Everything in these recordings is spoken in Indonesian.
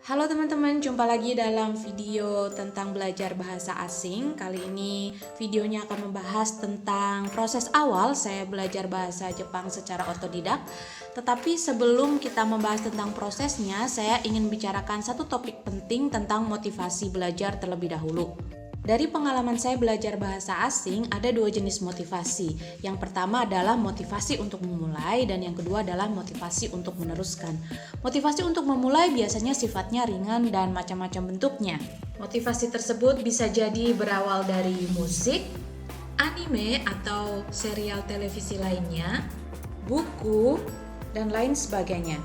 Halo teman-teman, jumpa lagi dalam video tentang belajar bahasa asing. Kali ini videonya akan membahas tentang proses awal saya belajar bahasa Jepang secara otodidak. Tetapi sebelum kita membahas tentang prosesnya, saya ingin bicarakan satu topik penting tentang motivasi belajar terlebih dahulu. Dari pengalaman saya belajar bahasa asing, ada dua jenis motivasi. Yang pertama adalah motivasi untuk memulai, dan yang kedua adalah motivasi untuk meneruskan. Motivasi untuk memulai biasanya sifatnya ringan dan macam-macam bentuknya. Motivasi tersebut bisa jadi berawal dari musik, anime atau serial televisi lainnya, buku, dan lain sebagainya.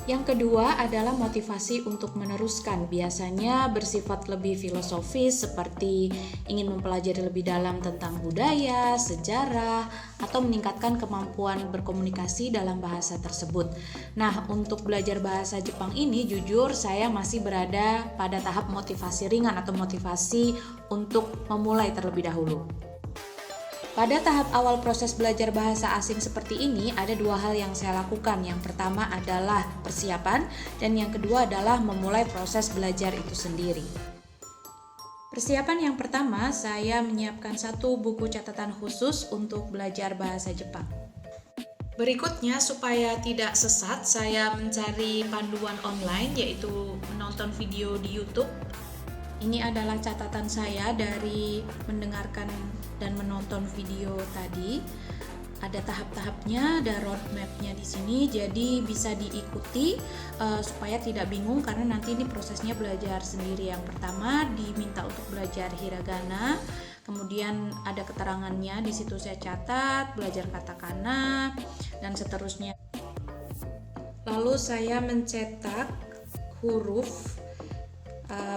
Yang kedua adalah motivasi untuk meneruskan, biasanya bersifat lebih filosofis seperti ingin mempelajari lebih dalam tentang budaya, sejarah, atau meningkatkan kemampuan berkomunikasi dalam bahasa tersebut. Nah, untuk belajar bahasa Jepang ini jujur saya masih berada pada tahap motivasi ringan atau motivasi untuk memulai terlebih dahulu. Pada tahap awal proses belajar bahasa asing seperti ini, ada dua hal yang saya lakukan. Yang pertama adalah persiapan, dan yang kedua adalah memulai proses belajar itu sendiri. Persiapan yang pertama, saya menyiapkan satu buku catatan khusus untuk belajar bahasa Jepang. Berikutnya, supaya tidak sesat, saya mencari panduan online, yaitu menonton video di YouTube. Ini adalah catatan saya dari mendengarkan dan menonton video tadi. Ada tahap-tahapnya, ada roadmap-nya di sini, jadi bisa diikuti supaya tidak bingung karena nanti ini prosesnya belajar sendiri. Yang pertama diminta untuk belajar hiragana, kemudian ada keterangannya di situ saya catat, belajar katakana dan seterusnya. Lalu saya mencetak huruf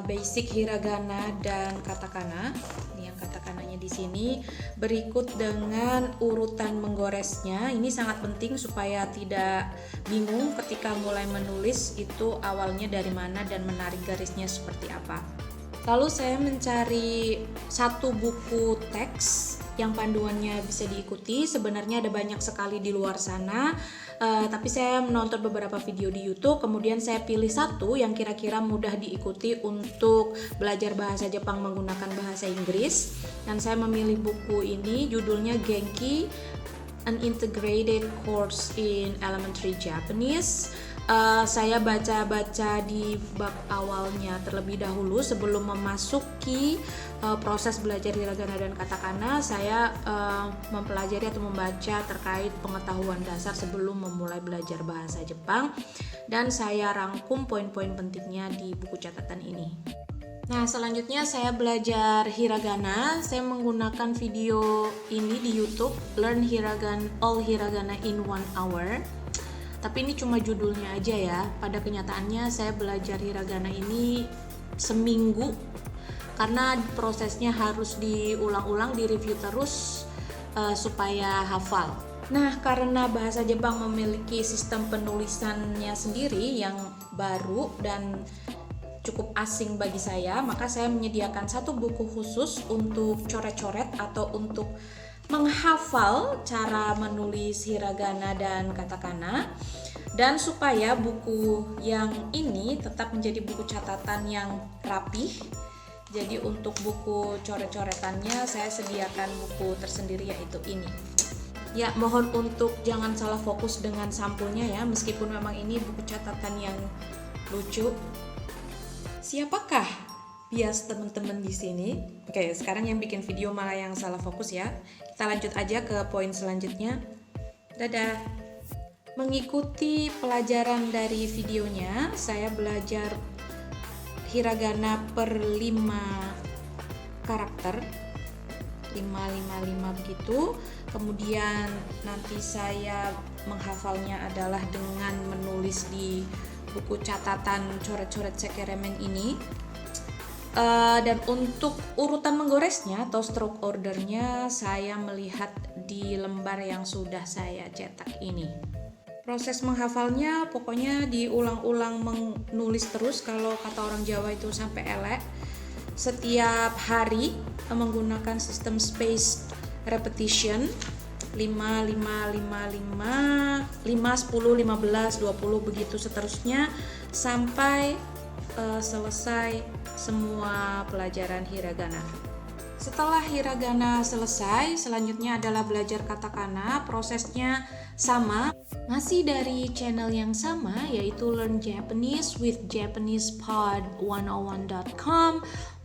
basic hiragana dan katakana. Ini yang katakananya di sini. Berikut dengan urutan menggoresnya. Ini sangat penting supaya tidak bingung ketika mulai menulis itu awalnya dari mana dan menarik garisnya seperti apa. Lalu saya mencari satu buku teks yang panduannya bisa diikuti. Sebenarnya ada banyak sekali di luar sana, tapi saya menonton beberapa video di YouTube, kemudian saya pilih satu yang kira-kira mudah diikuti untuk belajar bahasa Jepang menggunakan bahasa Inggris. Dan saya memilih buku ini, judulnya Genki, An Integrated Course in Elementary Japanese. Saya baca-baca di bab awalnya terlebih dahulu sebelum memasuki proses belajar hiragana dan katakana. Saya mempelajari atau membaca terkait pengetahuan dasar sebelum memulai belajar bahasa Jepang, dan saya rangkum poin-poin pentingnya di buku catatan ini. Nah, selanjutnya saya belajar hiragana. Saya menggunakan video ini di YouTube, Learn Hiragana All Hiragana in 1 Hour. Tapi ini cuma judulnya aja ya. Pada kenyataannya saya belajar hiragana ini seminggu karena prosesnya harus diulang-ulang, direview terus supaya hafal. Nah, karena bahasa Jepang memiliki sistem penulisannya sendiri yang baru dan cukup asing bagi saya, maka saya menyediakan satu buku khusus untuk coret-coret atau untuk menghafal cara menulis hiragana dan katakana. Dan supaya buku yang ini tetap menjadi buku catatan yang rapih, jadi untuk buku coret-coretannya saya sediakan buku tersendiri, yaitu ini. Ya, mohon untuk jangan salah fokus dengan sampulnya ya, meskipun memang ini buku catatan yang lucu. Siapakah bias teman-teman di sini? Oke, sekarang yang bikin video malah yang salah fokus ya. Kita lanjut aja ke poin selanjutnya. Dadah. Mengikuti pelajaran dari videonya, saya belajar hiragana per 5 karakter. 5 begitu. Kemudian nanti saya menghafalnya adalah dengan menulis di buku catatan coret-coret sekeremen ini. Dan untuk urutan menggoresnya atau stroke ordernya saya melihat di lembar yang sudah saya cetak ini. Proses menghafalnya pokoknya diulang-ulang menulis terus, kalau kata orang Jawa itu sampai elek. Setiap hari menggunakan sistem spaced repetition 5, 5, 5, 5, 5, 10, 15, 20 begitu seterusnya sampai selesai semua pelajaran hiragana. Setelah hiragana selesai, selanjutnya adalah belajar katakana. Prosesnya sama, masih dari channel yang sama, yaitu Learn Japanese with JapanesePod101.com.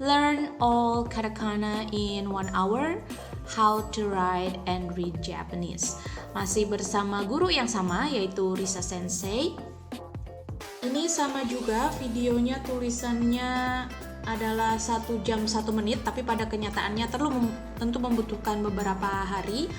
Learn all katakana in 1 hour. How to write and read Japanese. Masih bersama guru yang sama, yaitu Risa Sensei. Ini sama juga, videonya tulisannya adalah 1 jam 1 menit, tapi pada kenyataannya tentu membutuhkan beberapa hari.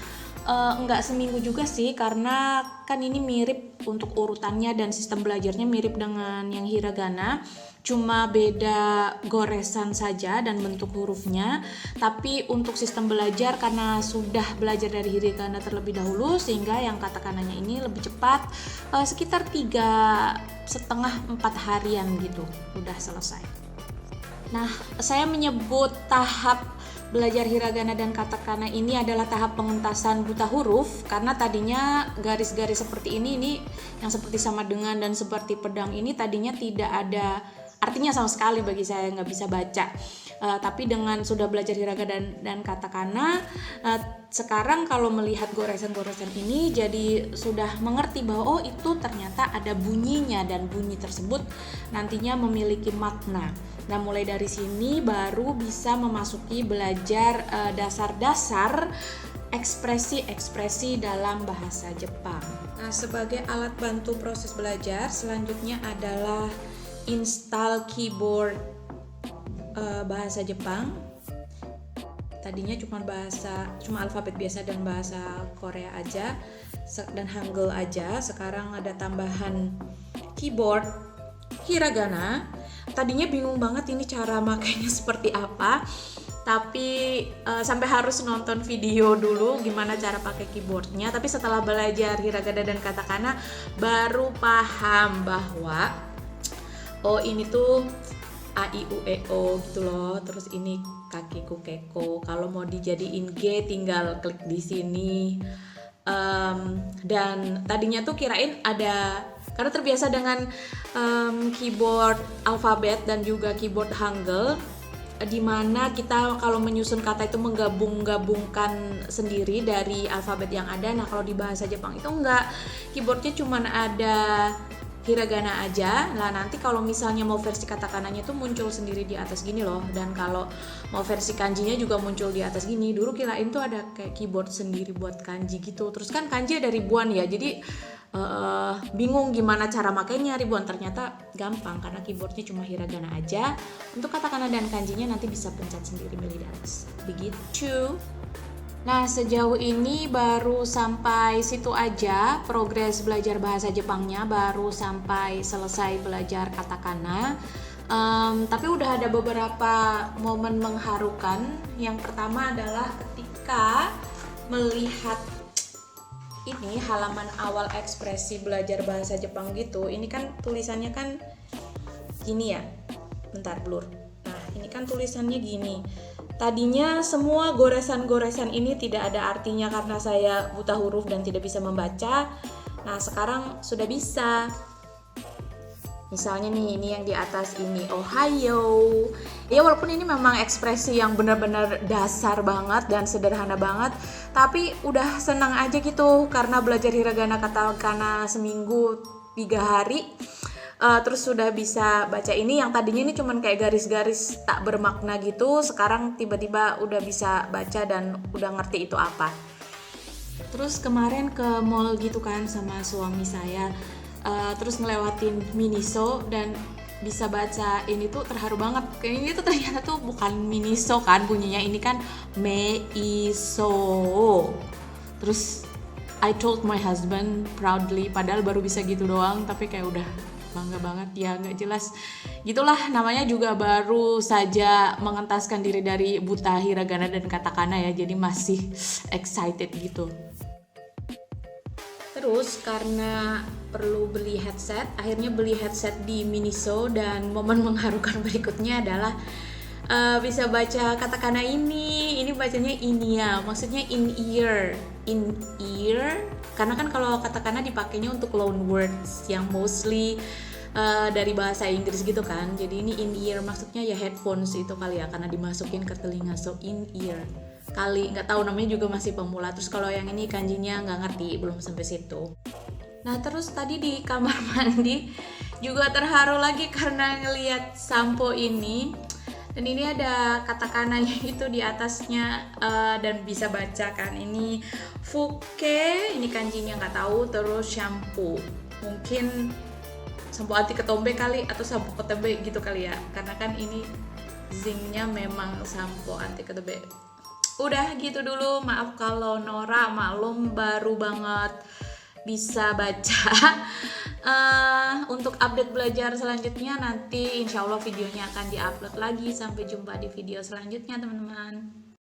Enggak seminggu juga sih, karena kan ini mirip untuk urutannya dan sistem belajarnya mirip dengan yang hiragana, cuma beda goresan saja dan bentuk hurufnya. Tapi untuk sistem belajar, karena sudah belajar dari hiragana terlebih dahulu, sehingga yang katakananya ini lebih cepat, sekitar 3,5-4 harian gitu udah selesai. Nah, saya menyebut tahap belajar hiragana dan katakana ini adalah tahap pengentasan buta huruf, karena tadinya garis-garis seperti ini yang seperti sama dengan dan seperti pedang ini tadinya tidak ada artinya sama sekali bagi saya, nggak bisa baca. Tapi dengan sudah belajar hiragana dan katakana, sekarang kalau melihat goresan-goresan ini jadi sudah mengerti bahwa oh itu ternyata ada bunyinya dan bunyi tersebut nantinya memiliki makna. Nah, mulai dari sini baru bisa memasuki belajar dasar-dasar ekspresi-ekspresi dalam bahasa Jepang. Nah, sebagai alat bantu proses belajar, selanjutnya adalah install keyboard bahasa Jepang. Tadinya cuma alfabet biasa dan bahasa Korea aja dan Hangul aja. Sekarang ada tambahan keyboard hiragana. Tadinya bingung banget ini cara makainya seperti apa, tapi sampai harus nonton video dulu gimana cara pakai keyboardnya. Tapi setelah belajar hiragana dan katakana baru paham bahwa oh ini tuh A, I, U, E, O gitu loh. Terus ini kakiku keko. Kalau mau dijadiin G tinggal klik di sini. Dan tadinya tuh kirain ada, karena terbiasa dengan keyboard alfabet dan juga keyboard Hangul, di mana kita kalau menyusun kata itu menggabungkan sendiri dari alfabet yang ada. Nah, kalau di bahasa Jepang itu enggak, keyboardnya cuma ada hiragana aja. Nah, nanti kalau misalnya mau versi katakananya tuh muncul sendiri di atas gini loh, dan kalau mau versi kanjinya juga muncul di atas gini. Dulu kirain tuh ada kayak keyboard sendiri buat kanji gitu. Terus kan kanji ada ribuan ya, jadi bingung gimana cara makainya ribuan. Ternyata gampang karena keyboardnya cuma hiragana aja. Untuk katakana dan kanjinya nanti bisa pencet sendiri milih di atas. Begitu. Nah, sejauh ini baru sampai situ aja progres belajar bahasa Jepangnya, baru sampai selesai belajar katakana. Tapi udah ada beberapa momen mengharukan. Yang pertama adalah ketika melihat ini halaman awal ekspresi belajar bahasa Jepang gitu. Ini kan tulisannya kan gini ya. Bentar, blur. Nah, ini kan tulisannya gini. Tadinya semua goresan-goresan ini tidak ada artinya karena saya buta huruf dan tidak bisa membaca. Nah, sekarang sudah bisa. Misalnya nih, ini yang di atas ini, Ohayo. Ya, walaupun ini memang ekspresi yang benar-benar dasar banget dan sederhana banget, tapi udah senang aja gitu karena belajar hiragana katakana seminggu 3 hari. Terus sudah bisa baca ini yang tadinya ini cuman kayak garis-garis tak bermakna gitu, sekarang tiba-tiba udah bisa baca dan udah ngerti itu apa. Terus kemarin ke mall gitu kan sama suami saya, terus ngelewatin Miniso dan bisa baca ini tuh terharu banget. Kayak ini tuh ternyata tuh bukan Miniso kan bunyinya, ini kan Meiso. Terus I told my husband proudly, padahal baru bisa gitu doang, tapi kayak udah bangga banget ya, nggak jelas gitulah, namanya juga baru saja mengentaskan diri dari buta hiragana dan katakana ya, jadi masih excited gitu. Terus karena perlu beli headset, akhirnya beli headset di Miniso, dan momen mengharukan berikutnya adalah bisa baca katakana ini bacanya inia, maksudnya in ear, karena kan kalau katakana dipakainya untuk loan words yang mostly dari bahasa Inggris gitu kan. Jadi ini in ear maksudnya ya headphones itu kali ya, karena dimasukin ke telinga, so in ear kali, nggak tahu namanya juga masih pemula. Terus kalau yang ini kanjinya nggak ngerti, belum sampai situ. Nah terus tadi di kamar mandi juga terharu lagi karena ngelihat sampo ini, dan ini ada katakananya gitu di atasnya, dan bisa baca kan ini fuke, ini kanjinya nggak tahu. Terus shampoo, mungkin sampo anti ketombe kali atau sampo ketombe gitu kali ya, karena kan ini zincnya memang sampo anti ketombe. Udah gitu dulu, maaf kalau Nora maklum baru banget bisa baca. Untuk update belajar selanjutnya nanti insya Allah videonya akan diupload lagi. Sampai jumpa di video selanjutnya teman-teman.